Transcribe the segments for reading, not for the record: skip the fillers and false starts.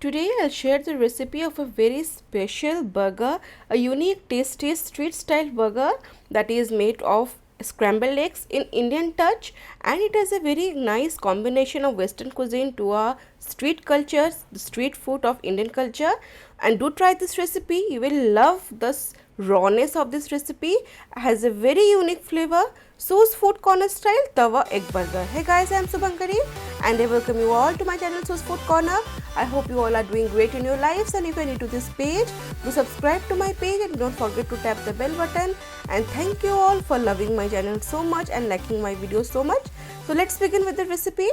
Today I'll share the recipe of a very special burger, a unique tasty street style burger that is made of scrambled eggs in Indian touch, and it has a very nice combination of western cuisine to our street cultures, the street food of Indian culture. And do try this recipe, you will love this rawness of this recipe. Has a very unique flavor. So's Food Corner style Tawa Egg Burger. Hey guys, I am Subhankari and I welcome you all to my channel So's Food Corner. I hope you all are doing great in your lives, and if you are new to this page, do subscribe to my page and don't forget to tap the bell button. And thank you all for loving my channel so much and liking my videos so much. So let's begin with the recipe.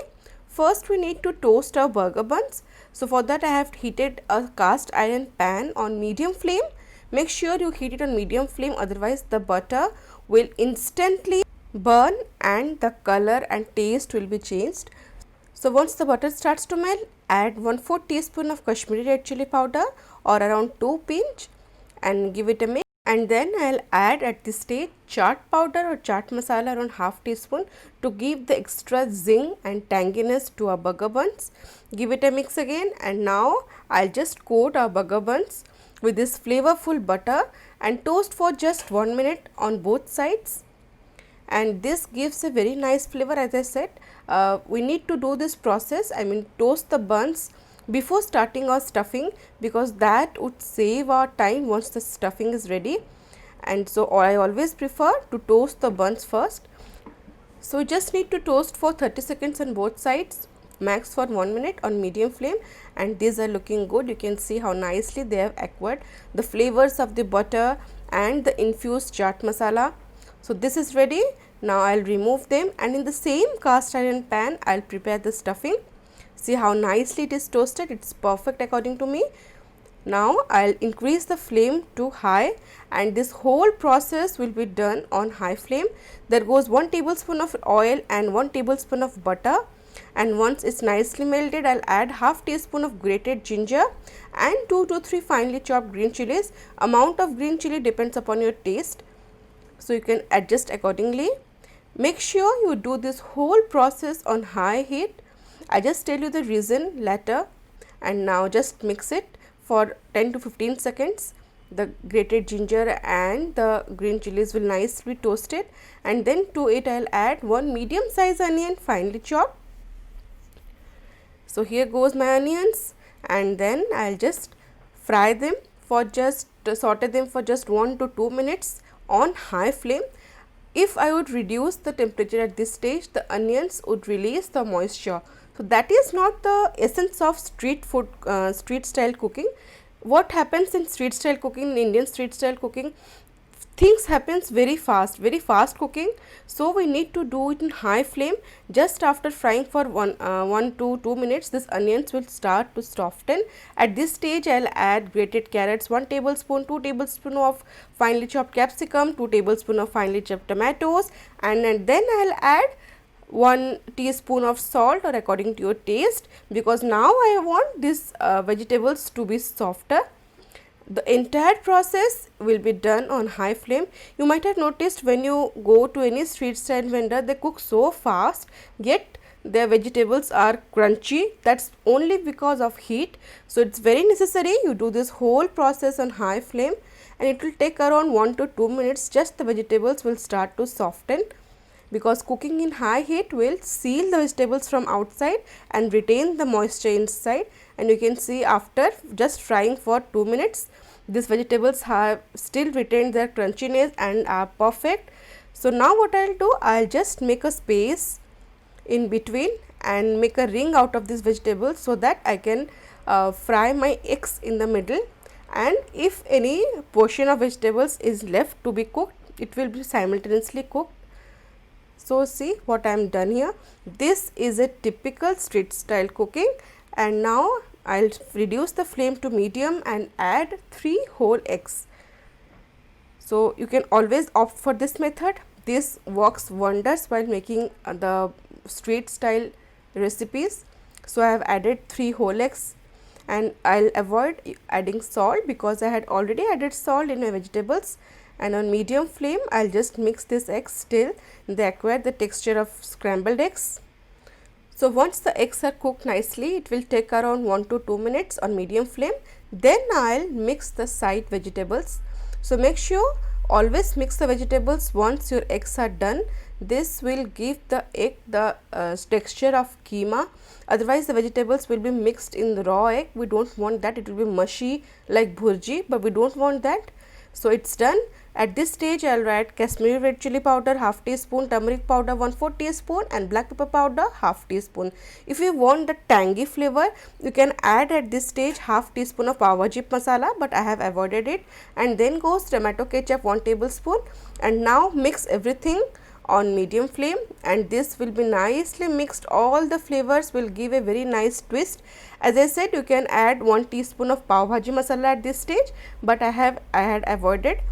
First we need to toast our burger buns. So for that I have heated a cast iron pan on medium flame. Make sure you heat it on medium flame, otherwise the butter will instantly burn and the color and taste will be changed. So once the butter starts to melt, add 1/4 teaspoon of Kashmiri red chili powder or around 2 pinch and give it a mix. And then I'll add at this stage chaat powder or chaat masala around half teaspoon to give the extra zing and tanginess to our burger buns. Give it a mix again, and now I'll just coat our burger buns with this flavorful butter and toast for just 1 minute on both sides. And this gives a very nice flavor. As I said, we need to do this process, toast the buns before starting our stuffing, because that would save our time once the stuffing is ready. And so I always prefer to toast the buns first. So just need to toast for 30 seconds on both sides, max for 1 minute on medium flame, and these are looking good. You can see how nicely they have acquired the flavors of the butter and the infused chaat masala. So this is ready. Now I'll remove them, and in the same cast iron pan I'll prepare the stuffing. See how nicely it is toasted. It's perfect according to me. Now I'll increase the flame to high, and this whole process will be done on high flame. There goes 1 tablespoon of oil and 1 tablespoon of butter, and once it's nicely melted, I'll add half teaspoon of grated ginger and 2 to 3 finely chopped green chilies. Amount of green chili depends upon your taste, so you can adjust accordingly. Make sure you do this whole process on high heat. I just tell you the reason later. And now just mix it for 10 to 15 seconds. The grated ginger and the green chilies will nicely be toasted, and then to it I'll add 1 medium size onion finely chopped. So here goes my onions, and then I'll just fry them for just saute them for just 1 to 2 minutes on high flame. If I would reduce the temperature at this stage, the onions would release the moisture. So that is not the essence of street food, street style cooking. What happens in street style cooking, in Indian street style cooking, things happens very fast cooking. So we need to do it in high flame. Just after frying for 1 to 2 minutes, this onions will start to soften. At this stage I'll add grated carrots 1 tablespoon, 2 tablespoon of finely chopped capsicum, 2 tablespoon of finely chopped tomatoes, and then I'll add 1 teaspoon of salt or according to your taste, because now I want these vegetables to be softer. The entire process will be done on high flame. You might have noticed when you go to any street style vendor, they cook so fast, yet their vegetables are crunchy. That's only because of heat. So it's very necessary you do this whole process on high flame, and it will take around 1 to 2 minutes. Just the vegetables will start to soften, because cooking in high heat will seal the vegetables from outside and retain the moisture inside. And you can see after just frying for 2 minutes, these vegetables have still retained their crunchiness and are perfect. So now what I'll do, I'll just make a space in between and make a ring out of these vegetables, so that I can fry my eggs in the middle, and if any portion of vegetables is left to be cooked, it will be simultaneously cooked. So see what I am done here. This is a typical street style cooking, and now I'll reduce the flame to medium and add 3 whole eggs. So you can always opt for this method. This works wonders while making the street style recipes. So I have added 3 whole eggs, and I'll avoid adding salt because I had already added salt in my vegetables. And on medium flame I'll just mix this eggs till they acquire the texture of scrambled eggs. So once the eggs are cooked nicely, it will take around 1 to 2 minutes on medium flame. Then I'll mix the side vegetables. So make sure always mix the vegetables once your eggs are done. This will give the egg the texture of keema. Otherwise the vegetables will be mixed in the raw egg. We don't want that. It will be mushy like bhurji, but we don't want that. So it's done. At this stage I'll add Kashmiri red chili powder half teaspoon, turmeric powder 1/4 teaspoon and black pepper powder half teaspoon. If you want the tangy flavor, you can add at this stage half teaspoon of pav bhaji masala, but I have avoided it. And then goes tomato ketchup 1 tablespoon, and now mix everything on medium flame, and this will be nicely mixed. All the flavors will give a very nice twist. As I said, you can add 1 teaspoon of pav bhaji masala at this stage, but I had avoided.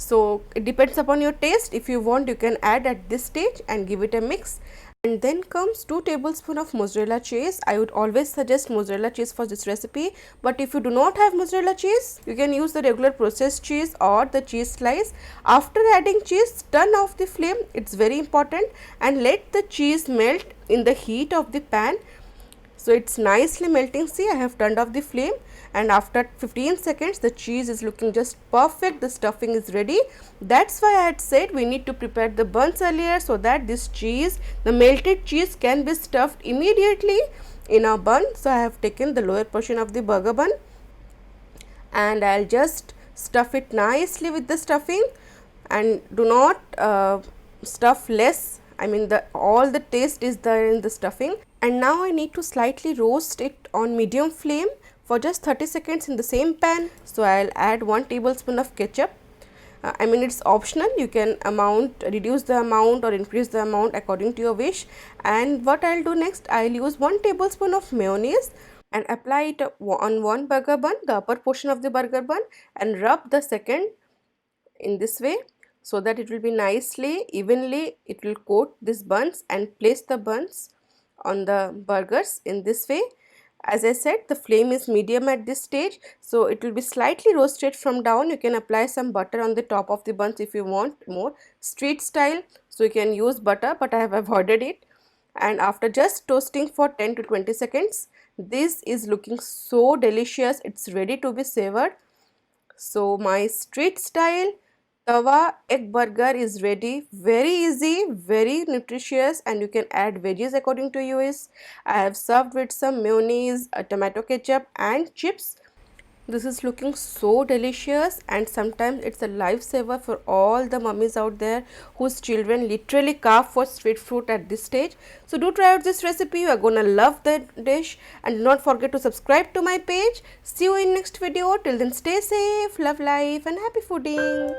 So it depends upon your taste. If you want, you can add at this stage and give it a mix. And then comes 2 tablespoons of mozzarella cheese. I would always suggest mozzarella cheese for this recipe, but if you do not have mozzarella cheese, you can use the regular processed cheese or the cheese slice. After adding cheese, turn off the flame, it's very important, and let the cheese melt in the heat of the pan. So it's nicely melting. See, I have turned off the flame, and after 15 seconds the cheese is looking just perfect. The stuffing is ready. That's why I had said we need to prepare the buns earlier, so that this cheese, the melted cheese, can be stuffed immediately in our bun. So I have taken the lower portion of the burger bun, and I'll just stuff it nicely with the stuffing, and do not stuff less. I mean, all the taste is there in the stuffing. And now I need to slightly roast it on medium flame for just 30 seconds in the same pan. So I'll add 1 tablespoon of ketchup. I mean, it's optional. You can reduce the amount or increase the amount according to your wish. And what I'll do next, I'll use 1 tablespoon of mayonnaise and apply it on one burger bun, the upper portion of the burger bun, and rub the second in this way, so that it will be nicely evenly, it will coat these buns, and place the buns on the burgers in this way. As I said, the flame is medium at this stage, so it will be slightly roasted from down. You can apply some butter on the top of the buns if you want more street style, so you can use butter, but I have avoided it. And after just toasting for 10 to 20 seconds, this is looking so delicious. It's ready to be savored. So my street style tawa egg burger is ready. Very easy, very nutritious, and you can add veggies according to your wish. I have served with some mayonnaise, tomato ketchup and chips. This is looking so delicious, and sometimes it's a lifesaver for all the mummies out there whose children literally carve for street food at this stage. So do try out this recipe. You are gonna love the dish, and do not forget to subscribe to my page. See you in next video. Till then, stay safe, love life and happy fooding.